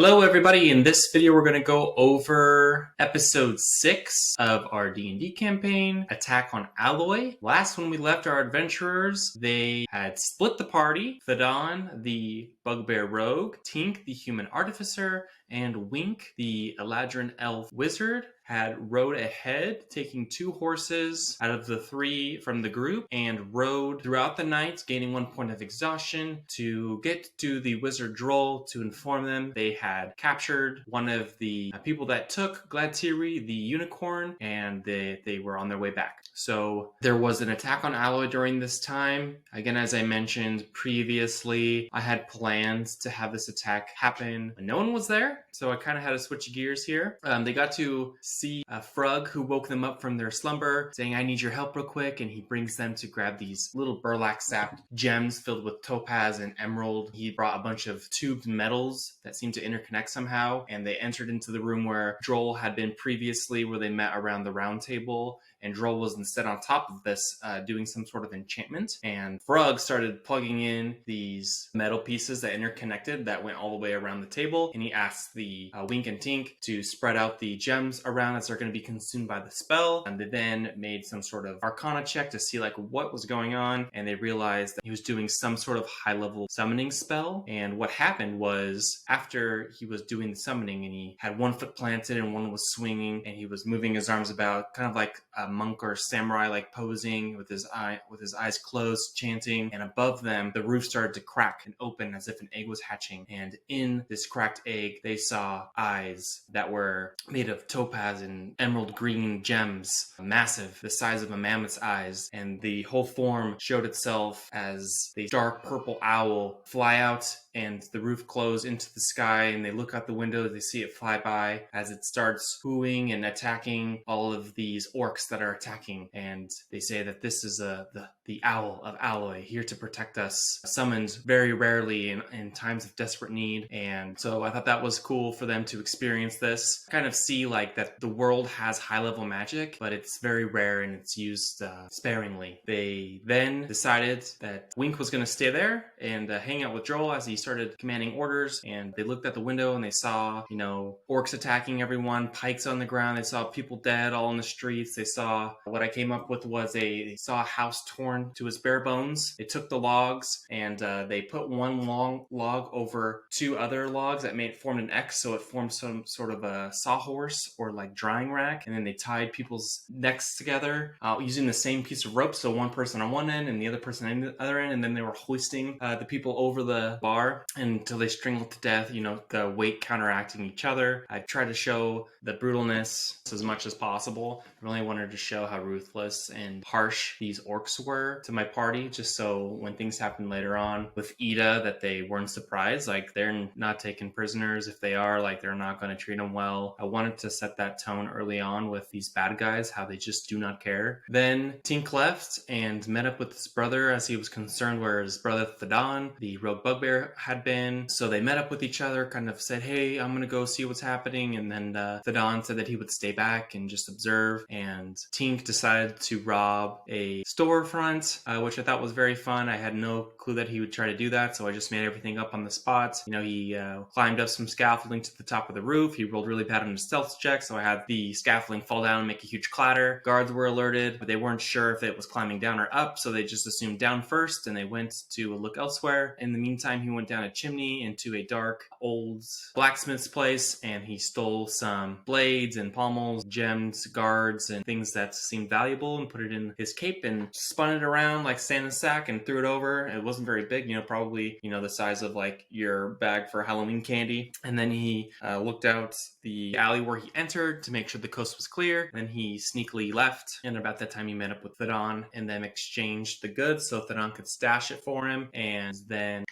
Hello everybody, in this video we're going to go over episode 6 of our D&D campaign, Attack on Alloy. Last when we left our adventurers, they had split the party. Thadon, the Bugbear Rogue, Tink, the Human Artificer, and Wink, the Eladrin Elf Wizard, had rode ahead, taking 2 horses out of the 3 from the group, and rode throughout the night, gaining 1 point of exhaustion to get to the Wizard Droll to inform them they had captured one of the people that took Gladtiri, the unicorn, and they were on their way back. So there was an attack on Alloy during this time. Again, as I mentioned previously, I had plans to have this attack happen when no one was there, so I kind of had to switch gears here. They got to see Frug, who woke them up from their slumber, saying, "I need your help real quick," and he brings them to grab these little burlap-sapped gems filled with topaz and emerald. He brought a bunch of tubed metals that seemed to interconnect somehow, and they entered into the room where Droll had been previously, where they met around the round table, and Droll was instead on top of this doing some sort of enchantment, and Frug started plugging in these metal pieces that interconnected that went all the way around the table, and he asked the Wink and Tink to spread out the gems around as they're going to be consumed by the spell, and they then made some sort of arcana check to see like what was going on, and they realized that he was doing some sort of high-level summoning spell. And what happened was, after he was doing the summoning and he had 1 foot planted and 1 was swinging, and he was moving his arms about kind of like a monk or samurai, like posing with his eyes closed, chanting, and above them the roof started to crack and open as if an egg was hatching, and in this cracked egg they saw eyes that were made of topaz and emerald green gems, massive, the size of a mammoth's eyes, and the whole form showed itself as a dark purple owl fly out, and the roof closed into the sky, and they look out the window, they see it fly by as it starts hooing and attacking all of these orcs that are attacking, and they say that this is the owl of Alloy, here to protect us, summoned very rarely in times of desperate need. And so I thought that was cool for them to experience this, kind of see like that the world has high level magic, but it's very rare and it's used sparingly. They then decided that Wink was going to stay there and hang out with Droll as he started commanding orders, and they looked at the window and they saw, orcs attacking everyone, pikes on the ground, they saw people dead all in the streets, they saw, what I came up with was they saw a house torn to its bare bones. They took the logs and they put 1 long log over 2 other logs that formed an X, so it formed some sort of a sawhorse or like drying rack, and then they tied people's necks together using the same piece of rope, so 1 person on one end and the other person on the other end, and then they were hoisting the people over the bar until they strangled to death, the weight counteracting each other. I tried to show the brutalness as much as possible. I really wanted to show how ruthless and harsh these orcs were to my party, just so when things happen later on with Ida that they weren't surprised, like they're not taking prisoners. If they are, like they're not going to treat them well. I wanted to set that tone early on with these bad guys, how they just do not care. Then Tink left and met up with his brother as he was concerned where his brother Thadon, the rogue bugbear, had been. So they met up with each other, kind of said, "Hey, I'm going to go see what's happening," and then Thadon said that he would stay back and just observe, and Tink decided to rob a storefront, which I thought was very fun. I had no clue that he would try to do that, so I just made everything up on the spot. He climbed up some scaffolding to the top of the roof. He rolled really bad on his stealth check, so I had the scaffolding fall down and make a huge clatter. Guards were alerted, but they weren't sure if it was climbing down or up, so they just assumed down first, and they went to look elsewhere. In the meantime, he went down a chimney into a dark old blacksmith's place, and he stole some blades and pommels, gems, guards, and things that seemed valuable, and put it in his cape and spun it around like sand in a sack and threw it over. It wasn't very big, probably the size of like your bag for Halloween candy. And then he looked out the alley where he entered to make sure the coast was clear. Then he sneakily left, and about that time he met up with Thadon and then exchanged the goods so Thadon could stash it for him. And then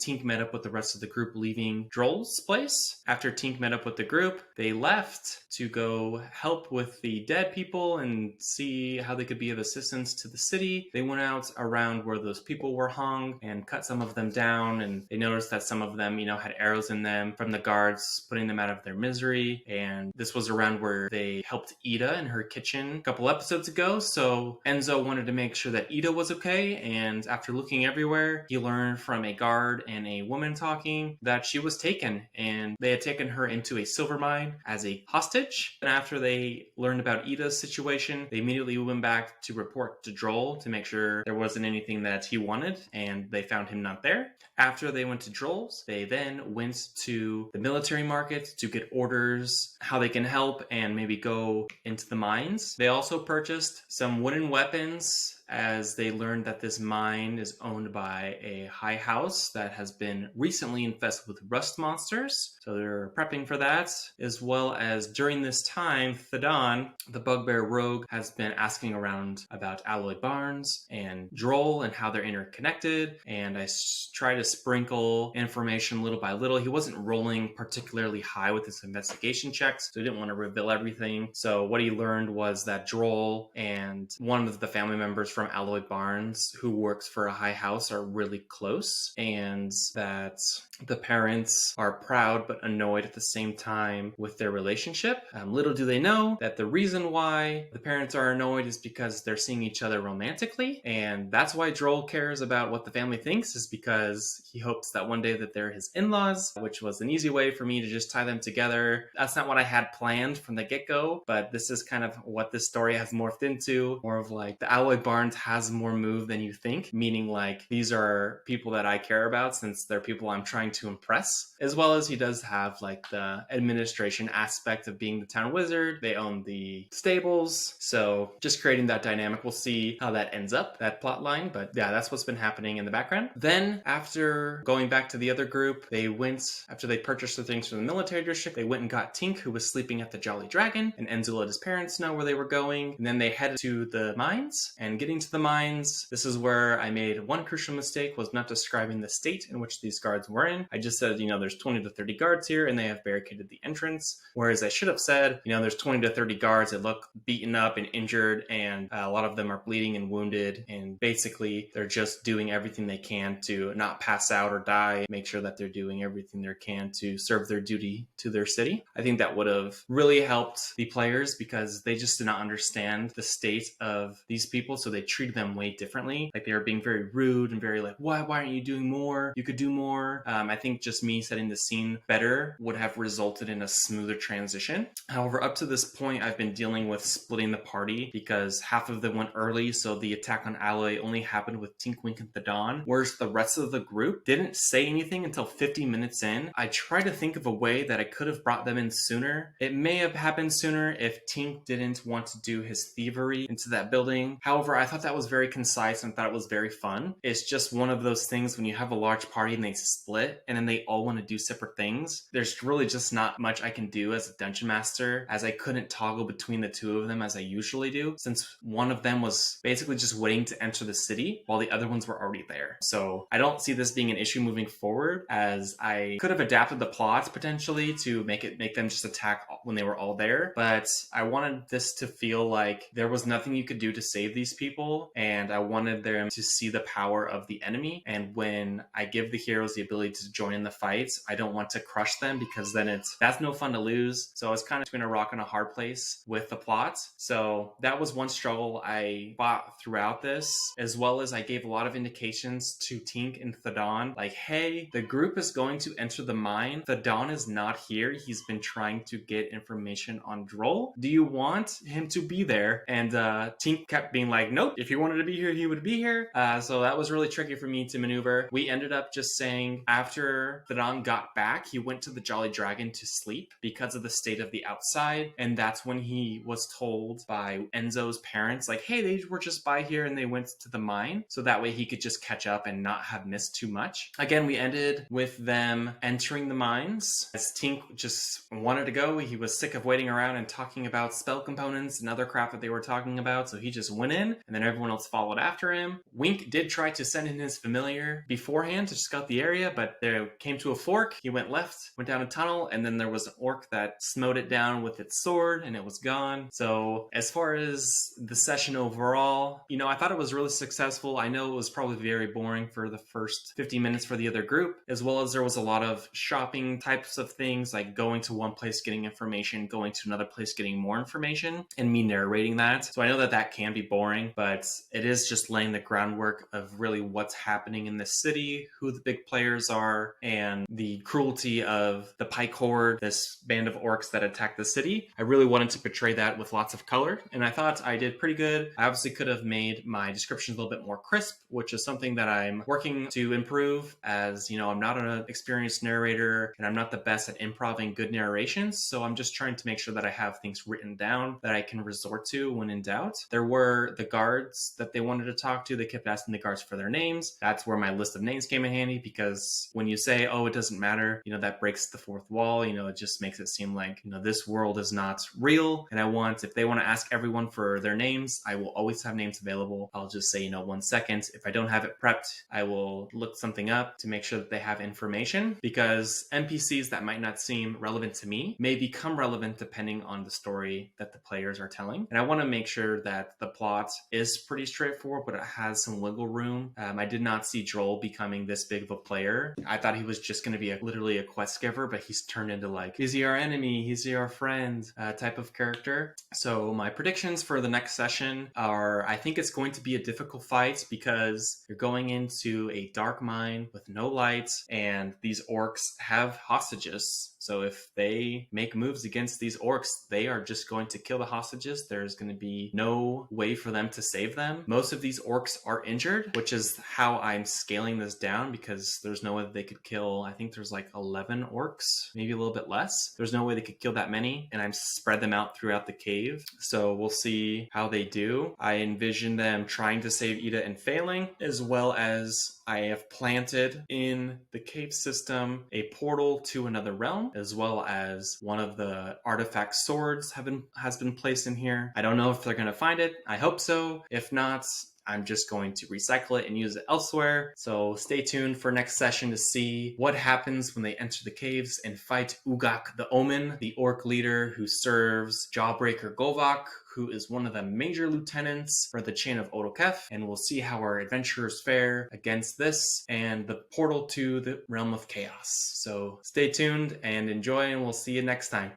Tink met up with the rest of the group leaving Droll's place. After Tink met up with the group, they left to go help with the dead people and see how they could be of assistance to the city. They went out around where those people were hung and cut some of them down, and they noticed that some of them, had arrows in them from the guards, putting them out of their misery. And this was around where they helped Ida in her kitchen a couple episodes ago, so Enzo wanted to make sure that Ida was okay, and after looking everywhere, he learned from a guard and a woman talking that she was taken, and they had taken her into a silver mine as a hostage. And after they learned about Ida's situation, they immediately went back to report to Droll to make sure there wasn't anything that he wanted, and they found him not there. After they went to Droll's, they then went to the military market to get orders, how they can help, and maybe go into the mines. They also purchased some wooden weapons, as they learned that this mine is owned by a high house that has been recently infested with rust monsters. So they're prepping for that, as well as during this time, Thadon, the bugbear rogue, has been asking around about Alloy Barnes and Droll and how they're interconnected. And I try to sprinkle information little by little. He wasn't rolling particularly high with his investigation checks, so he didn't want to reveal everything. So what he learned was that Droll and one of the family members from Alloy Barnes, who works for a high house, are really close, and that the parents are proud but annoyed at the same time with their relationship. Little do they know that the reason why the parents are annoyed is because they're seeing each other romantically, and that's why Droll cares about what the family thinks, is because he hopes that one day that they're his in-laws, which was an easy way for me to just tie them together. That's not what I had planned from the get-go, but this is kind of what this story has morphed into. More of like the Alloy Barnes has more move than you think, meaning like these are people that I care about since they're people I'm trying to impress, as well as he does have like the administration aspect of being the town wizard. They own the stables, so just creating that dynamic. We'll see how that ends up, that plot line, but yeah, that's what's been happening in the background. Then after going back to the other group, they went, after they purchased the things from the military district, they went and got Tink, who was sleeping at the Jolly Dragon, and Enzo let his parents know where they were going, and then they headed to the mines. And getting to the mines, this is where I made one crucial mistake, was not describing the state in which these guards were in. I just said, there's 20 to 30 guards here and they have barricaded the entrance, whereas I should have said, there's 20 to 30 guards that look beaten up and injured, and a lot of them are bleeding and wounded, and basically they're just doing everything they can to not pass out or die, make sure that they're doing everything they can to serve their duty to their city. I think that would have really helped the players because they just did not understand the state of these people, so they treated them way differently. Like they were being very rude and very like, why aren't you doing more? You could do more. I think just me setting the scene better would have resulted in a smoother transition. However, up to this point, I've been dealing with splitting the party because half of them went early, so the attack on Alloy only happened with Tink, Wink, and Thadon, whereas the rest of the group didn't say anything until 50 minutes in. I tried to think of a way that I could have brought them in sooner. It may have happened sooner if Tink didn't want to do his thievery into that building. However, I thought that was very concise and thought it was very fun. It's just one of those things when you have a large party and they split and then they all want to do separate things. There's really just not much I can do as a dungeon master, as I couldn't toggle between the two of them as I usually do, since one of them was basically just waiting to enter the city while the other ones were already there. So I don't see this being an issue moving forward, as I could have adapted the plot potentially to make them just attack when they were all there, but I wanted this to feel like there was nothing you could do to save these people, and I wanted them to see the power of the enemy. And when I give the heroes the ability to join in the fights, I don't want to crush them, because then that's no fun to lose. So I was kind of between a rock and a hard place with the plot. So that was one struggle I fought throughout this, as well as I gave a lot of indications to Tink and Thadon, like, hey, the group is going to enter the mine. Thadon is not here. He's been trying to get information on Droll. Do you want him to be there? And Tink kept being like, nope, if he wanted to be here, he would be here. So that was really tricky for me to maneuver. We ended up just saying after Thadon got back, he went to the Jolly Dragon to sleep because of the state of the outside. And that's when he was told by Enzo's parents, like, hey, they were just by here and they went to the mine. So that way he could just catch up and not have missed too much. Again, we ended with them entering the mines as Tink just wanted to go. He was sick of waiting around and talking about spell components and other crap that they were talking about. So he just went in and then everyone else followed after him. Wink did try to send in his familiar beforehand to scout the area, but there came to a fork. He went left, went down a tunnel, and then there was an orc that smote it down with its sword and it was gone. So as far as the session overall, I thought it was really successful. I know it was probably very boring for the first 50 minutes for the other group, as well as there was a lot of shopping types of things, like going to one place getting information, going to another place getting more information, and me narrating that. So I know that can be boring, but but it is just laying the groundwork of really what's happening in this city, who the big players are, and the cruelty of the Pike Horde, this band of orcs that attack the city. I really wanted to portray that with lots of color, and I thought I did pretty good. I obviously could have made my descriptions a little bit more crisp, which is something that I'm working to improve, as you know, I'm not an experienced narrator and I'm not the best at improving good narrations, so I'm just trying to make sure that I have things written down that I can resort to when in doubt. There were the guards that they wanted to talk to. They kept asking the guards for their names. That's where my list of names came in handy, because when you say, oh, it doesn't matter, that breaks the fourth wall. It just makes it seem like, this world is not real. And I want, if they want to ask everyone for their names, I will always have names available. I'll just say, 1 second. If I don't have it prepped, I will look something up to make sure that they have information, because NPCs that might not seem relevant to me may become relevant depending on the story that the players are telling. And I want to make sure that the plot is pretty straightforward, but it has some wiggle room. I did not see Droll becoming this big of a player. I thought he was just going to be literally a quest giver, but he's turned into is he our enemy? Is he our friend? Type of character. So my predictions for the next session are, I think it's going to be a difficult fight, because you're going into a dark mine with no light, and these orcs have hostages. So if they make moves against these orcs, they are just going to kill the hostages. There's going to be no way for them to save them. Most of these orcs are injured, which is how I'm scaling this down, because there's no way that they could kill, I think there's 11 orcs, maybe a little bit less. There's no way they could kill that many, and I'm spread them out throughout the cave. So we'll see how they do. I envision them trying to save Ida and failing, as well as I have planted in the cave system a portal to another realm, as well as one of the artifact swords has been placed in here. I don't know if they're going to find it. I hope so. If not, I'm just going to recycle it and use it elsewhere. So stay tuned for next session to see what happens when they enter the caves and fight Ugak the Omen, the orc leader who serves Jawbreaker Govak, who is one of the major lieutenants for the chain of Odokef. And we'll see how our adventurers fare against this and the portal to the realm of chaos. So stay tuned and enjoy, and we'll see you next time.